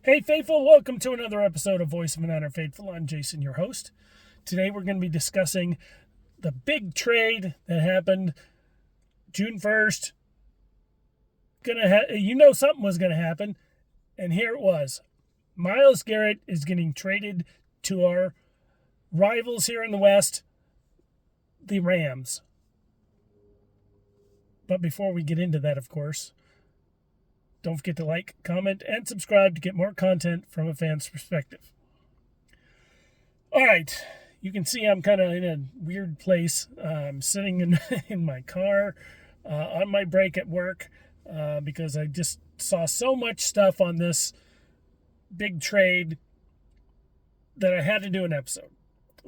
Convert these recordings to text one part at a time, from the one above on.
Hey, Faithful, welcome to another episode of Voice of an Honor Faithful. I'm Jason, your host. Today we're going to be discussing the big trade that happened June 1st. Something was going to happen, and here it was. Myles Garrett is getting traded to our rivals here in the West, the Rams. But before we get into that, of course, don't forget to like, comment, and subscribe to get more content from a fan's perspective. All right, you can see I'm kind of in a weird place. I'm sitting in my car on my break at work because I just saw so much stuff on this big trade that I had to do an episode.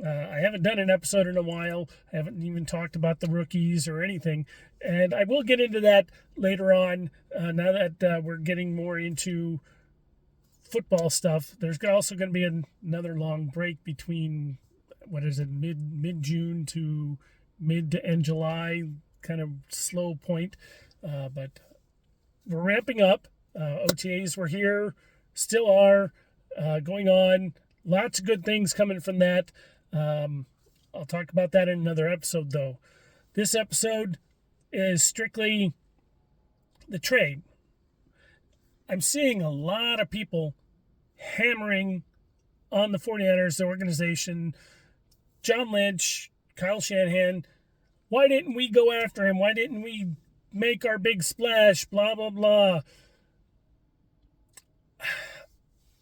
I haven't done an episode in a while. I haven't even talked about the rookies or anything. And I will get into that later on now that we're getting more into football stuff. There's also going to be another long break between, mid-June to mid to end July, kind of slow point. But we're ramping up. OTAs were here, still are, going on. Lots of good things coming from that. I'll talk about that in another episode, though. This episode is strictly the trade. I'm seeing a lot of people hammering on the 49ers, the organization, John Lynch, Kyle Shanahan. Why didn't we go after him? Why didn't we make our big splash? Blah, blah, blah.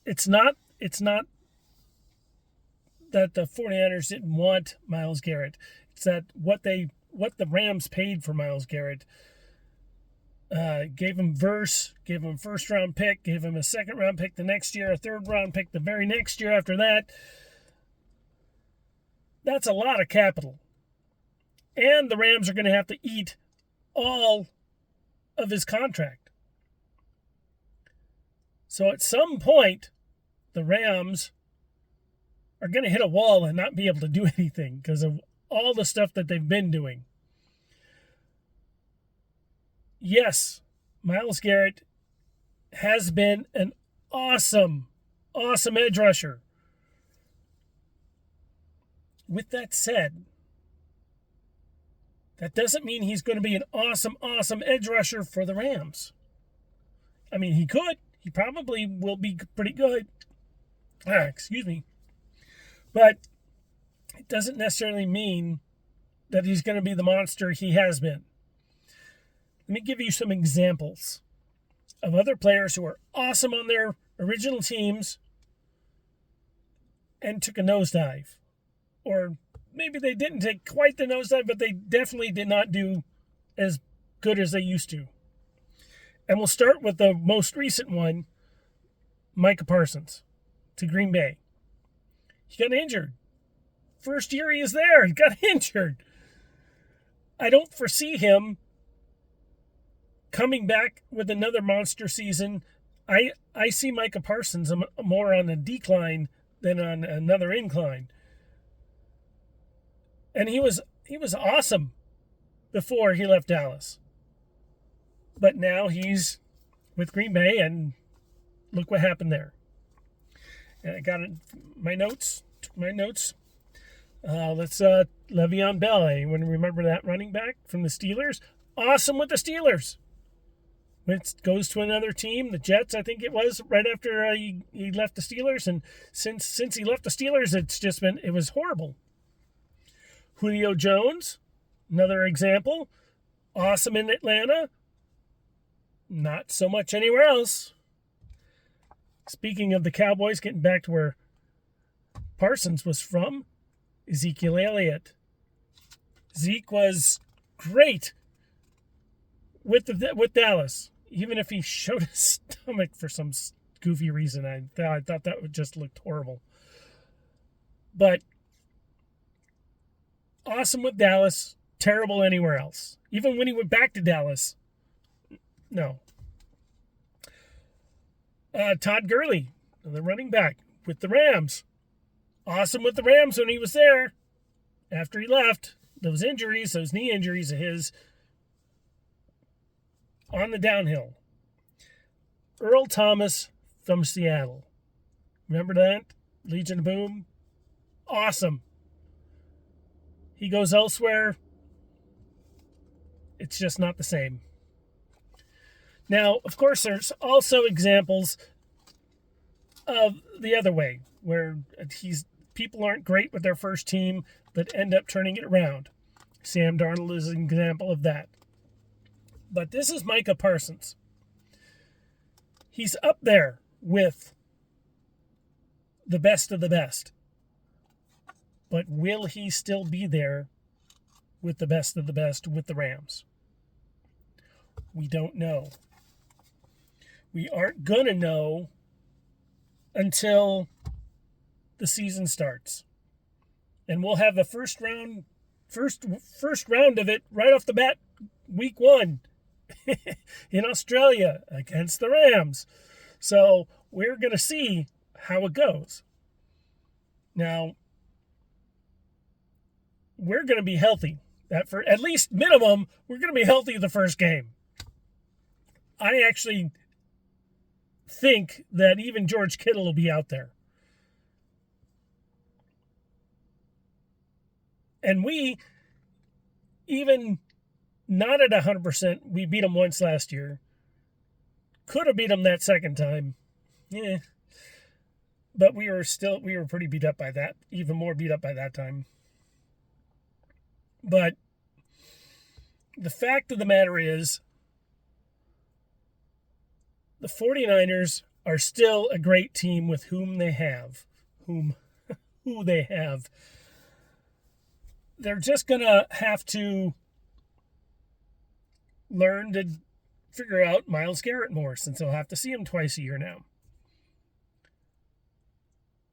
It's not that the 49ers didn't want Myles Garrett. It's that what the Rams paid for Myles Garrett, gave him gave him a first-round pick, gave him a second-round pick the next year, a third-round pick the very next year after that. That's a lot of capital. And the Rams are going to have to eat all of his contract. So at some point, the Rams are going to hit a wall and not be able to do anything because of all the stuff that they've been doing. Yes, Myles Garrett has been an awesome edge rusher. With that said, that doesn't mean he's going to be an awesome edge rusher for the Rams. I mean, he could. He probably will be pretty good. Excuse me. But it doesn't necessarily mean that he's going to be the monster he has been. Let me give you some examples of other players who were awesome on their original teams and took a nosedive. Or maybe they didn't take quite the nosedive, but they definitely did not do as good as they used to. And we'll start with the most recent one, Micah Parsons to Green Bay. He got injured. First year he is there, he got injured. I don't foresee him coming back with another monster season. I see Micah Parsons more on a decline than on another incline. And he was awesome before he left Dallas. But now he's with Green Bay, and look what happened there. And I got my notes. Let's Le'Veon Bell. Anyone remember that running back from the Steelers? Awesome with the Steelers. When it goes to another team, the Jets, I think it was, right after he left the Steelers. And since he left the Steelers, it was horrible. Julio Jones, another example. Awesome in Atlanta. Not so much anywhere else. Speaking of the Cowboys, getting back to where Parsons was from, Ezekiel Elliott. Zeke was great with Dallas, even if he showed his stomach for some goofy reason. I thought that would just looked horrible. But awesome with Dallas, terrible anywhere else. Even when he went back to Dallas, no. Todd Gurley, the running back with the Rams. Awesome with the Rams when he was there. After he left, those knee injuries of his, on the downhill. Earl Thomas from Seattle. Remember that? Legion of Boom? Awesome. He goes elsewhere. It's just not the same. Now, of course, there's also examples of the other way, where people aren't great with their first team, but end up turning it around. Sam Darnold is an example of that. But this is Micah Parsons. He's up there with the best of the best. But will he still be there with the best of the best with the Rams? We don't know. We aren't going to know until the season starts. And we'll have the first round of it right off the bat, week 1 in Australia against the Rams. So we're going to see how it goes. Now, we're going to be healthy. That for at least minimum, we're going to be healthy the first game. I actually think that even George Kittle will be out there. And we, even not at 100%, we beat them once last year. Could have beat them that second time. Yeah. But we were pretty beat up by that, even more beat up by that time. But the fact of the matter is, the 49ers are still a great team with who they have. They're just going to have to learn to figure out Myles Garrett more, since they'll have to see him twice a year now.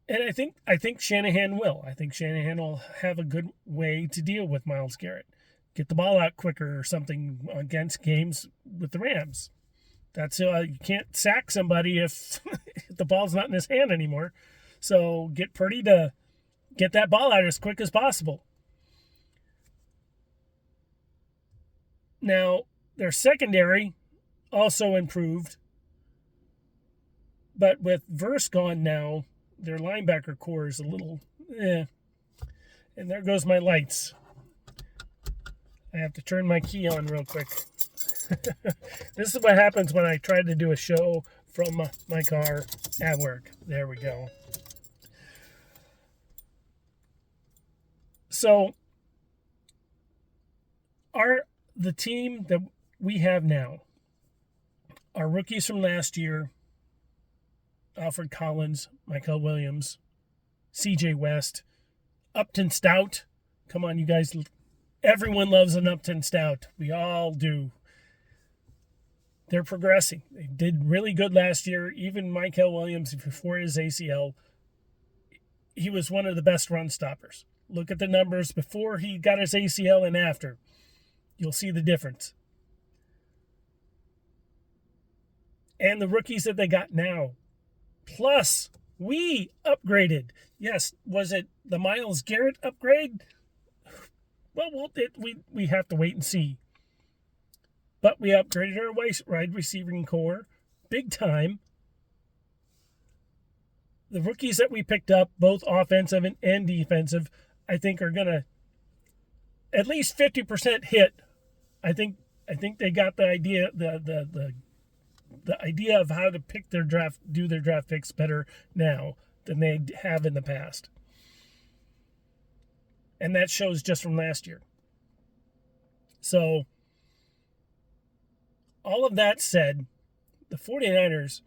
And I think Shanahan will. I think Shanahan will have a good way to deal with Myles Garrett. Get the ball out quicker or something against games with the Rams. That's you can't sack somebody if the ball's not in his hand anymore. So get Purdy to get that ball out as quick as possible. Now, their secondary also improved. But with Verse gone now, their linebacker core is a little, And there goes my lights. I have to turn my key on real quick. This is what happens when I try to do a show from my car at work. There we go. So, the team that we have now, our rookies from last year, Alfred Collins, Michael Williams, CJ West, Upton Stout. Come on, you guys. Everyone loves an Upton Stout. We all do. They're progressing. They did really good last year. Even Michael Williams, before his ACL, he was one of the best run stoppers. Look at the numbers before he got his ACL and after. You'll see the difference. And the rookies that they got now. Plus, we upgraded. Yes, was it the Myles Garrett upgrade? Well, we have to wait and see. But we upgraded our wide receiving core big time. The rookies that we picked up, both offensive and defensive, I think are going to at least 50% hit. I think they got the idea, the idea of how to pick their draft, do their draft picks better now than they have in the past. And that shows just from last year. So, all of that said, the 49ers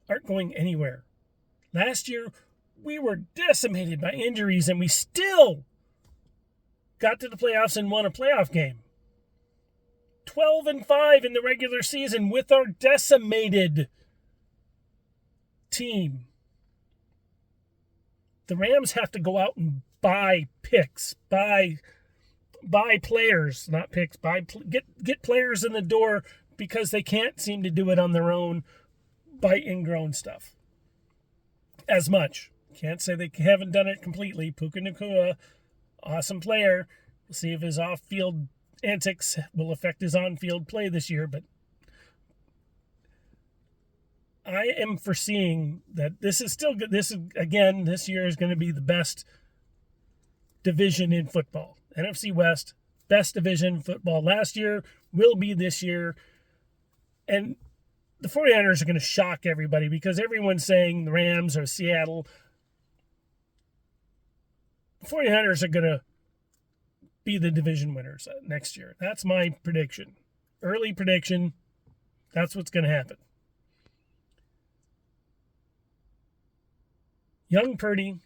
aren't going anywhere. Last year, we were decimated by injuries, and we still got to the playoffs and won a playoff game. 12-5 in the regular season with our decimated team. The Rams have to go out and buy picks, buy players, not picks, get players in the door, because they can't seem to do it on their own by ingrown stuff as much. Can't say they haven't done it completely. Puka Nacua, awesome player. We'll see if his off-field antics will affect his on-field play this year, but I am foreseeing that this is still good. This year is going to be the best division in football. NFC West, best division in football last year, will be this year. And the 49ers are going to shock everybody because everyone's saying the Rams or Seattle. The 49ers are going to be the division winners next year. That's my prediction. Early prediction. That's what's going to happen. Young Purdy.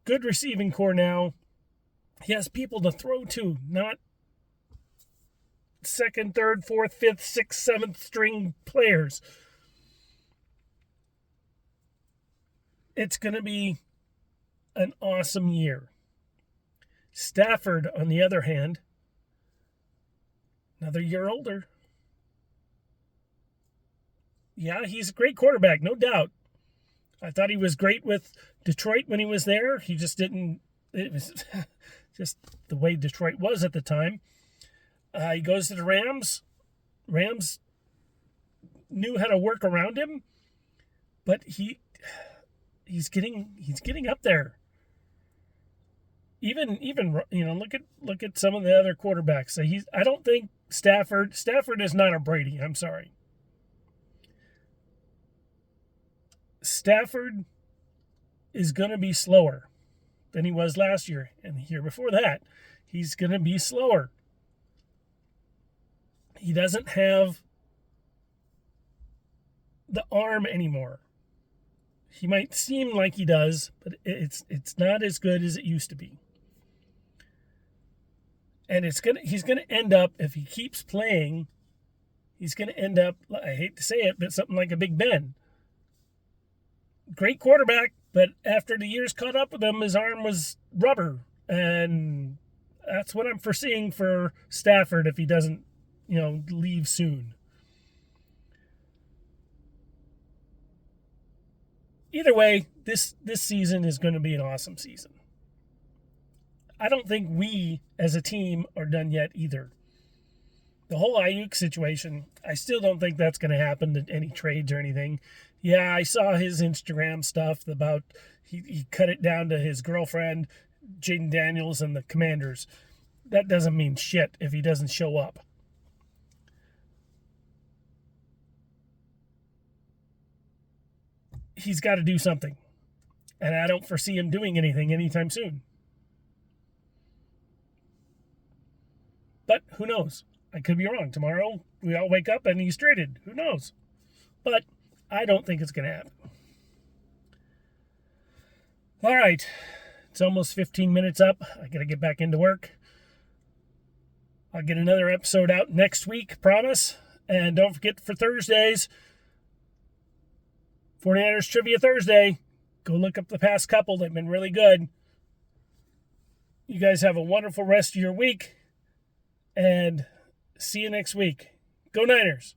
Good receiving core now. He has people to throw to, not second, third, fourth, fifth, sixth, seventh string players. It's going to be an awesome year. Stafford, on the other hand, another year older. Yeah, he's a great quarterback, no doubt. I thought he was great with Detroit when he was there. He just didn't. It was just the way Detroit was at the time. He goes to the Rams. Rams knew how to work around him, but he's getting up there. Even look at some of the other quarterbacks. So I don't think Stafford is not a Brady. I'm sorry. Stafford is going to be slower than he was last year and the year before that. He's going to be slower. He doesn't have the arm anymore. He might seem like he does, but it's not as good as it used to be. And he's going to end up, if he keeps playing, he's going to end up, I hate to say it, but something like a Big Ben. Great quarterback, but after the years caught up with him, his arm was rubber. And that's what I'm foreseeing for Stafford if he doesn't, leave soon. Either way, this season is going to be an awesome season. I don't think we, as a team, are done yet either. The whole Ayuk situation, I still don't think that's going to happen to any trades or anything. Yeah, I saw his Instagram stuff about he cut it down to his girlfriend, Jaden Daniels, and the Commanders. That doesn't mean shit if he doesn't show up. He's got to do something. And I don't foresee him doing anything anytime soon. But who knows? I could be wrong. Tomorrow, we all wake up and he's traded. Who knows? But I don't think it's going to happen. All right. It's almost 15 minutes up. I got to get back into work. I'll get another episode out next week, promise. And don't forget for Thursdays, 49ers Trivia Thursday. Go look up the past couple. They've been really good. You guys have a wonderful rest of your week. And see you next week. Go Niners.